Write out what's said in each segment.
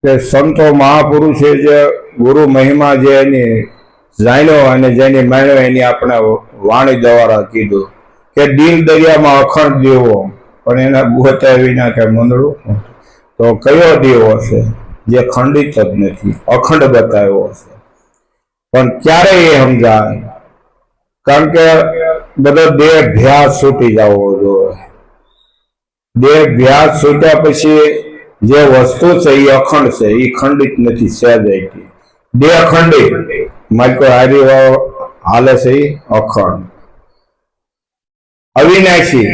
કે સંતો મહાપુરુષે જે ગુરુ મહિમા જે એની જાણ્યો અને જેની માણ્યો એની આપણે વાણી દ્વારા કીધું કે દિલ દરિયામાં અખંડ દેવો પણ એના ગોતા વિના કે મંદડું. તો કયો દેવો છે જે ખંડિત જ નથી, અખંડ બતાવ્યો છે? પણ ક્યારેય એ સમજાય, કારણ કે બધો દેહ ભ્યાસ છૂટી જવો જોઈએ. દેહ ભ્યાસ છૂટ્યા પછી જે વસ્તુ છે એ અખંડ છે, એ ખંડિત નથી સહેજાઈથી. દેહ ખંડિત મારી કોઈ હારી હાલે છે એ અખંડ અવિનાશી,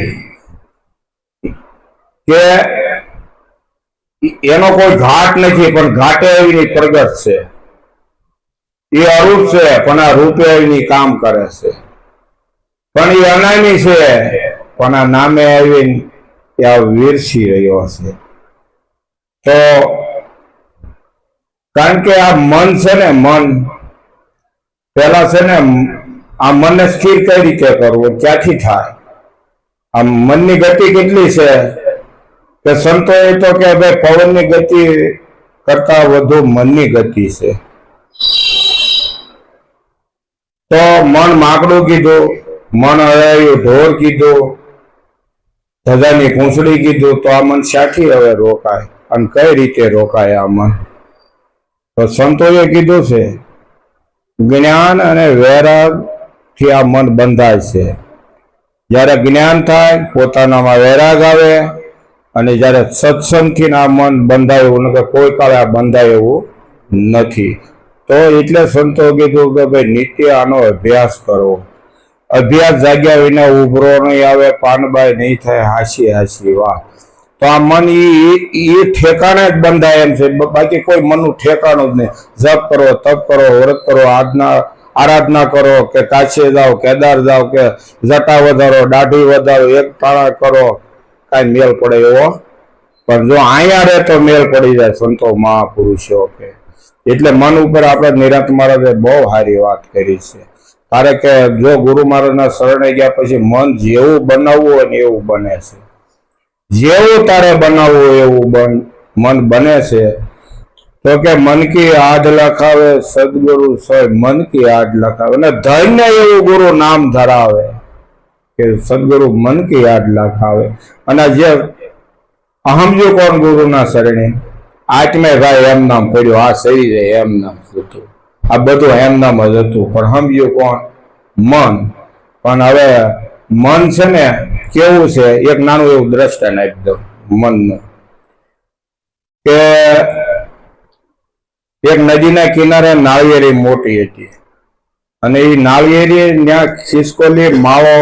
કે એનો કોઈ ઘાટ નથી પણ ઘાટે એવી પ્રગટ છે. એ અરૂપ છે પણ આ રૂપે એની કામ કરે છે. પણ એ અનામી છે પણ આ નામે આવીને ત્યાં વીરસી રહ્યો છે. તો કારણ કે આ મન છે ને, મન પેલા છે ને, આ મનને સ્થિર કઈ રીતે કરવું, ક્યાંથી થાય? આ મનની ગતિ કેટલી છે કે સંતોએ તો કે ભાઈ પવનની ગતિ કરતા વધુ મનની ગતિ છે. તો મન માકડું કીધું, મન હળાયું ઢોર કીધું, ધજાની પૂંછડી કીધું. તો આ મન શાથી હવે રોકાય અને કઈ રીતે રોકાય આ મન? તો સંતોએ કીધું છે જ્ઞાન અને વૈરાગ થી આ મન બંધાય છે. જ્યારે જ્ઞાન થાય પોતાનામાં વૈરાગ આવે, અને જ્યારે સત્સંગથી આ મન બંધાયું કે કોઈ કાળે આ બંધાય એવું નથી. તો એટલે સંતો કીધું કે ભાઈ નિત્ય આનો અભ્યાસ કરો. અભ્યાસ જાગ્યા વિના ઉભરો નહીં આવે, પાનબાઈ નહીં થાય હાસી હાસી વાત. તો આ મન એ ઠેકાણે જ બંધાય એમ છે, બાકી કોઈ મનનું ઠેકાણું જ નહીં. જપ કરો, તપ કરો, વ્રત કરો, આરાધના કરો, કે કાશી જાઓ, કેદાર જાઓ, કે જટા વધારો, દાઢી વધારો, એક તાણા કરો, કાંઈ મેલ પડે એવો. પણ જો અહીંયા રહે તો મેલ પડી જાય સંતો મહાપુરુષો કે. એટલે મન ઉપર આપણે નિરાંત મહારાજે બહુ સારી વાત કરી છે. તારે કે જો ગુરુ મહારાજના શરણે ગયા પછી મન જેવું બનાવવું હોય ને એવું બને છે. જેવું તારે બનાવવું એવું મન બને છે. તો કે મન કી આડ લખાવે સદગુરુ સોય મન કી આડ લખાવે. અને ધન્ય એવું ગુરુ નામ ધરાવે કે સદગુરુ મન કી આડ લખાવે. અને જે અહમજો કોણ ગુરુના શરણે, આત્મે ભાઈ એમ નામ પડ્યું, આ શરીરે એમ નામ હતું, આ બધું એમ નામ જ હતું. પણ સમજ્યું કોણ? મન. પણ હવે મન છે ને કેવું છે, એક નાનું એવું દ્રષ્ટાંત આપી દઉં મનનું. કે એક નદીના કિનારે નાળિયેરી મોટી હતી, અને એ નાળિયેરી ત્યાં ખિસકોલી માવો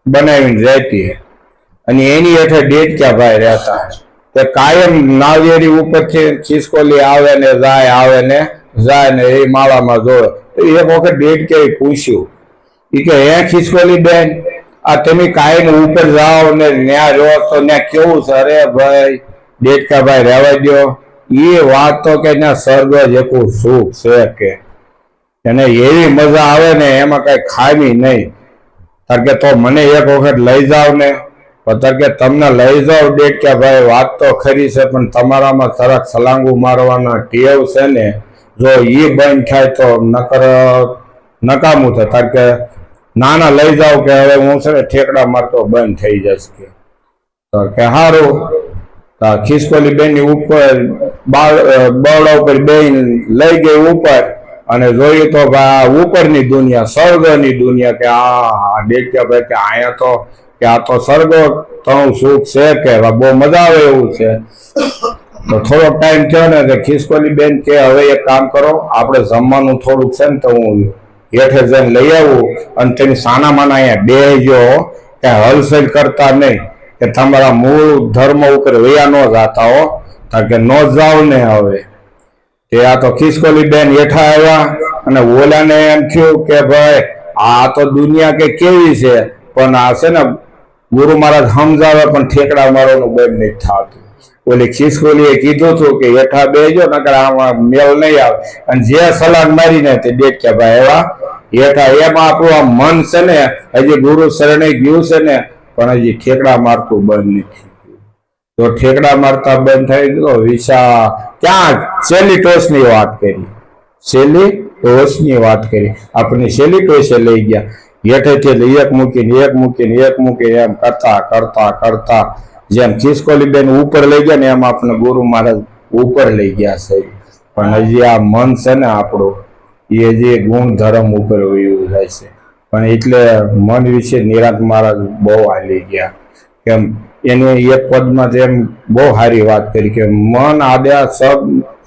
બનાવીને રહેતી, અને એની હેઠે ડેટક્યા ભાઈ રહેતા. તે કાયમ નાળિયેરી ઉપરથી ખિસકોલી આવે ને જાય, આવે ને જાય, ને એ માળામાં જોડે. એક વખત ડેટક્યાએ પૂછ્યું, એ કે હે ખિસકોલી બેન, આ તમે કાયમ ઉપર જાઓ ને ન્યા રહો તો ત્યાં કેવું છે? અરે ભાઈ ડેટકા ભાઈ રહેવા દો, એ વાત તો કે ત્યાં સ્વર્ગ જેટલું સુખ છે કે એને એવી મજા આવે ને એમાં કઈ ખામી નહીં. કારણ કે તો મને એક વખત લઈ જાવ ને. કારણ કે તમને લઈ જાવ ડેટકા ભાઈ, વાત તો ખરી છે, પણ તમારામાં તરત સલાંગુ મારવાના ટેવ છે ને, જો એ બંધ થાય તો નકામું થાય. કારણ કે નાના લઈ જાવ કે હવે હું છે ને ઠેકડા મારતો બંધ થઈ જશે કે. તો કે સારું. ખિસકોલી બેન ની ઉપર બરડા ઉપર બેન લઈ ગઈ ઉપર, અને જોયું તો ભાઈ ઉપરની દુનિયા, સ્વર્ગની દુનિયા. કે આ ડેટકા ભાઈ કે અહીંયા તો કે આ તો સ્વર્ગ તણું સુખ છે કે બહુ મજા આવે એવું છે. તો થોડોક ટાઈમ થયો ને કે ખિસકોલી બેન કે હવે એક કામ કરો, આપણે જમવાનું થોડુંક છે ને તો હું હેઠે જઈને લઈ આવું, અને તેની સાના માના અહીંયા બેહજો, કે હલચલ કરતા નહીં, કે તમારા મૂળ ધર્મ ઉપર વયા ન જાતા હો. કારણ કે ન જાવ ને હવે. તે આ તો ખિસકોલી બેન હેઠા આવ્યા, અને ઓલાને એમ થયું કે ભાઈ આ તો દુનિયા કે કેવી છે, પણ આ છે ને ગુરુ મહારાજ સમજાવે પણ ઠેકડા મારવાનું બંધ નહીં થતું. ઓલી ખિસકોલીએ કીધું હતું કે હેઠા બેજો, નકર આમાં મેળ નહીં આવે. અને જે સલાહ મારીને તે ડેટક્યા ભાઈ એવા હેઠા. એમાં આપણું આ મન છે ને હજી ગુરુ શરણે ગયું છે ને, પણ હજી ઠેકડા મારતું બંધ નથી. તો ઠેકડા મારતા બંધ થઈ ગયો. વિશા ક્યાં છેલ્લી ટોચની વાત કરી, છેલ્લી ટોચની વાત કરી. આપણને છેલ્લી ટોચે લઈ ગયા. હેઠેથી એક મૂકીને એમ કરતા કરતા કરતા જેમ ખિસકોલીબેન ઉપર લઈ ગયા ને એમ આપણે ગુરુ મહારાજ ઉપર લઈ ગયા છે. પણ હજી આ મન છે ને આપણું, એ જે ગુણ ધર્મ ઉપર વયું જાય છે. પણ એટલે મન વિશે નિરાંત મહારાજ બહુ હાલી ગયા. કેમ એને એક પદમાં જેમ બહુ સારી વાત કરી કે મન આદે આ સબ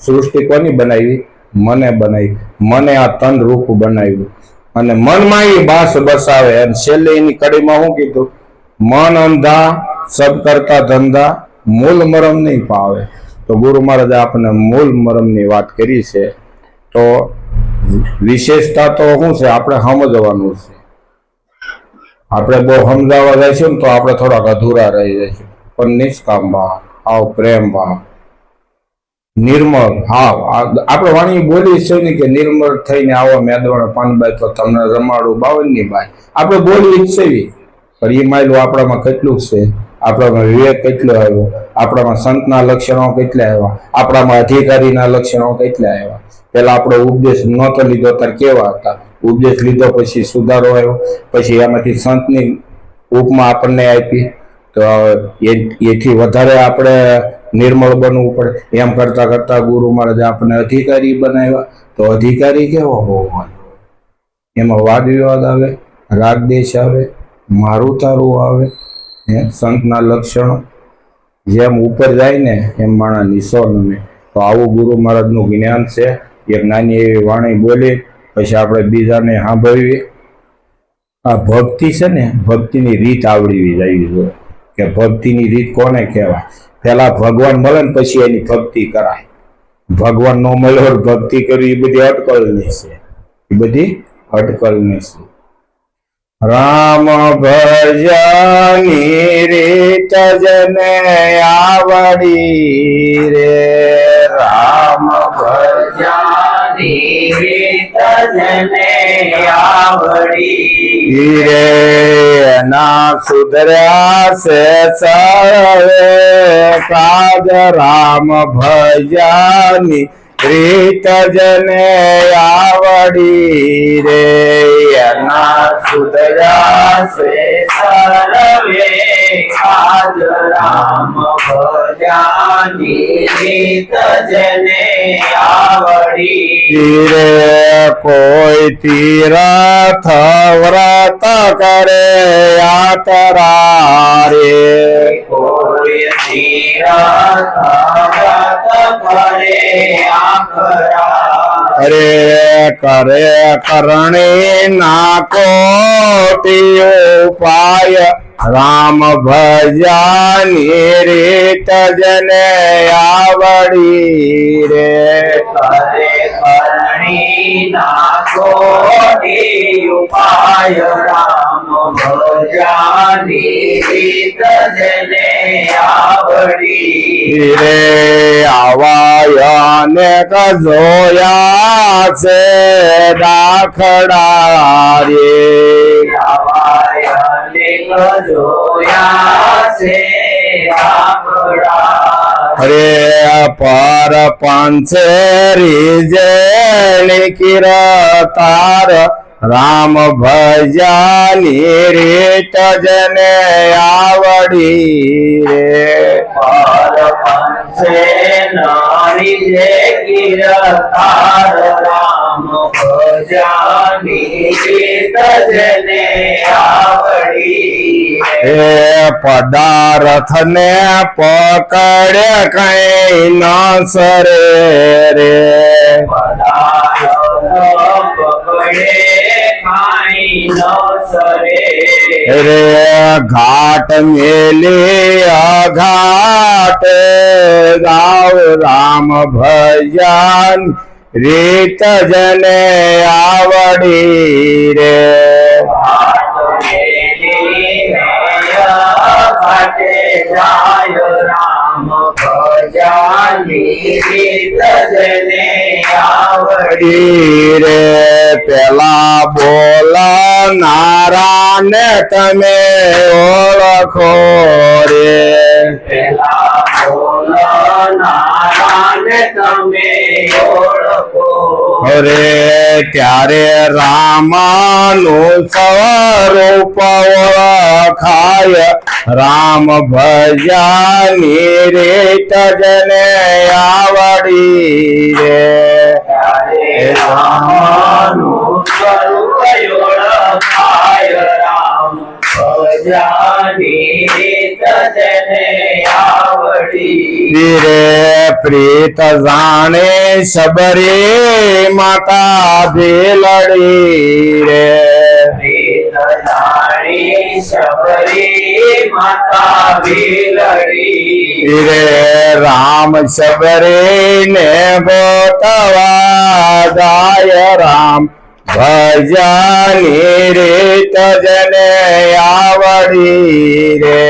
સૃષ્ટિ કોની બનાવી? મને બનાવી. મને આ તન રૂપ બનાવ્યું અને મનમાં એ બાસ બસાવે. અને છેલ્લે એની કડીમાં શું કીધું? મન અંધા સબ કરતા ધંધા મૂળ મરમ નહીં પાવે. તો ગુરુ મહારાજે આપણને મૂળ મરમની વાત કરી છે. તો વિશેષતા તો શું છે? આપણે સમજવાનું છે. આપણે બહુ સમજાવવા જઈશું ને તો આપણે થોડાક અધૂરા રહી જઈશું. પણ નિષ્કામ ભાવ, આવ પ્રેમ ભાવ, નિર્મળ ભાવ. આપણે વાણી બોલી છે ને કે નિર્મળ થઈને આવો મેદવાણા પાનબાઈ તો તમને રમાડું 52ની બાઈ. આપણે બોલી જ છે. પણ એ માયલું આપણામાં કેટલું છે? આપણામાં વિવેક કેટલો આવ્યો? આપણામાં સંતના લક્ષણો કેટલા આવ્યા? આપણામાં અધિકારીના લક્ષણો કેટલા આવ્યા? પેલા આપણો ઉપદેશ નહોતો લીધો ત્યારે કેવા હતા? ઉપદેશ લીધો પછી સુધારો આવ્યો, પછી એમાંથી સંતની ઉપમા આપણને આપી તો એથી વધારે આપણે નિર્મળ બનવું પડે. એમ કરતા કરતા ગુરુ મહારાજે આપણને અધિકારી બનાવ્યા. તો અધિકારી કેવો હોવો? એમાં વાદ વિવાદ આવે, રાગ દેશ આવે, મારું તારું આવે, સંતના લક્ષણો જેમ ઉપર જાય ને એમ માણા નીચો નમે. તો આવું ગુરુ મહારાજનું જ્ઞાન છે. એક નાની એવી વાણી બોલી પછી આપણે બીજાને સાંભળવી. આ ભક્તિ છે ને, ભક્તિની રીત આવડવી જોઈએ કે ભક્તિની રીત કોને કહેવાય. પેલા ભગવાન મળે ને પછી એની ભક્તિ કરાય. ભગવાન નો મળ્યો ભક્તિ કરવી એ બધી અટકળની છે. એ બધી અટકળની છે. રામ ભજની રીત જને આવડી રે. રામ ભજની રીત જને આવડી રે. ના સુધર્યા છે સર્વે કાજ. રામ ભજની રીત જને આવડી રે. ના સુધર્યા છે સર્વે કાજ. રામ ભજની રીત જને આવડી રે. કોઈ તીરથ વ્રત કરે યાત્રા રે. કોઈ તીરથ વ્રત કરે અરે કરે કરણી ના કોટી ઉપાય. રામ ભજની રીત જને આવડી રે. કરે કરણી ના કોટી ઉપાય. રામ ભજની રીત જને આવડી રે. આવાય ને જોયા છે દાખલા રે. આવાય ને જોયા છે દાખલા. અરે પર પાંચેરી જેણી કિરતાર. રામ ભજની રીત જને આવડી રે. પર પાંચે નારી જે કિરતાર. રામ ભજની રીત જને આવડી રે. પદાર્થ ને પકડે કઈ ન સરે રે. પદાર્થ પકડે રે. ઘાટ મેલી અઘાટ ગાવ. રામ ભજન રીત જને આવડી રે. ઘાટ મેલી અઘાટ જાય. રામ ભજન ભજાની રીત જેને આવડી રે પેલા બોલનારા ને તમે ઓળખો રે પેલા બોલનારાને તમે ઓળખો રે ત્યારે રામાનું સ્વરૂપ ઓળખાય રામ ભજાની રીત જેને આવડી રે ત્યારે રામનું સ્વરૂપ ઓળખાય રામ ભજાની રીત જેને આવડી રે પ્રીત જાણે શબરી માતા ભેલડી રે પ્રીત જાણી શબરી માતા ભીલડી રે રામ શબરી ને ગોતવા જાય રામ ભજાની રીત જેને આવડી રે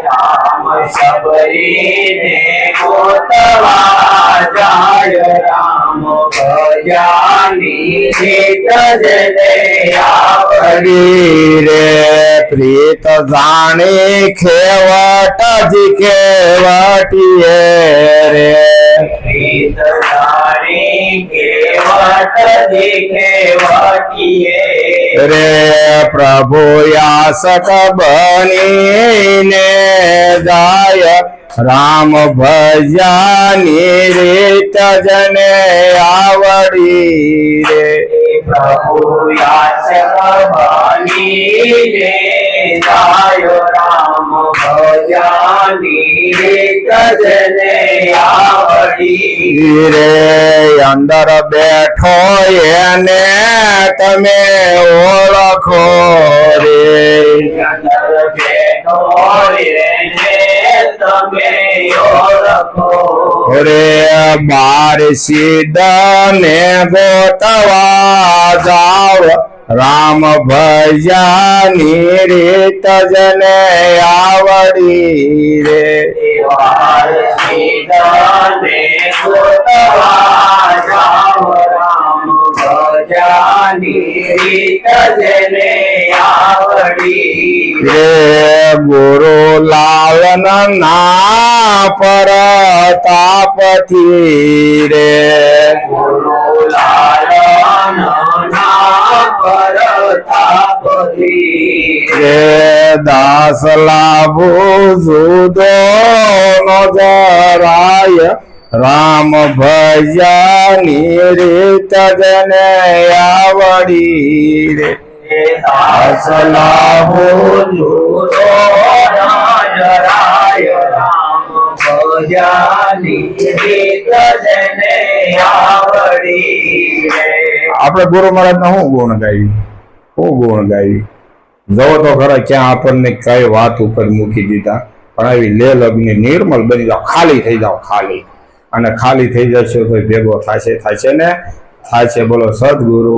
રામ શબરીને ગોતવા જાય રામ ભજાની રીત જેને આવડી રે પ્રીત જાણી ખેવટ જી ખેવટીએ રે પ્રીત જાણી કેવટ દેખે વાટીએ રે પ્રભુ યાસક બનીને જાય રામ ભજાની રીત જેને આવડી રે પ્રભુ યાચક બનીને જાય રામ ભજાની રીત જેને આવડી રે અંદર બેઠો એને તમે ઓળખો રે અંદર બેઠો એને તમે ઓળખો રે બાર સીધને ગોતવા જાવ રામ ભજાની રીત જેને આવડી રે વાર સીધાને ગોતવા જાવ રામ ભજાની રીત જેને આવડી રે ગુરુ લાલન ના પરતાપથી રે ગુરુ લાલન ના પરતાપથી રે દાસ લાભુ જુદો નો જરાય રામ ભજાની રીત જેને આવડી રે દાસ લાભો જુદો જરાય રામ ભજાની રીત જેને આવડી આપણે ગુરુ મહારાજ ના શું ગુણ ગાવી જો તો ખરા ક્યાં આપણને કઈ વાત ઉપર મૂકી દીધા પણ આવી લે લગ્ન નિર્મલ બની જાવ ખાલી થઈ જાવ ખાલી અને ખાલી થઈ જશે તો ભેગો થશે ને થાય છે બોલો સદગુરુ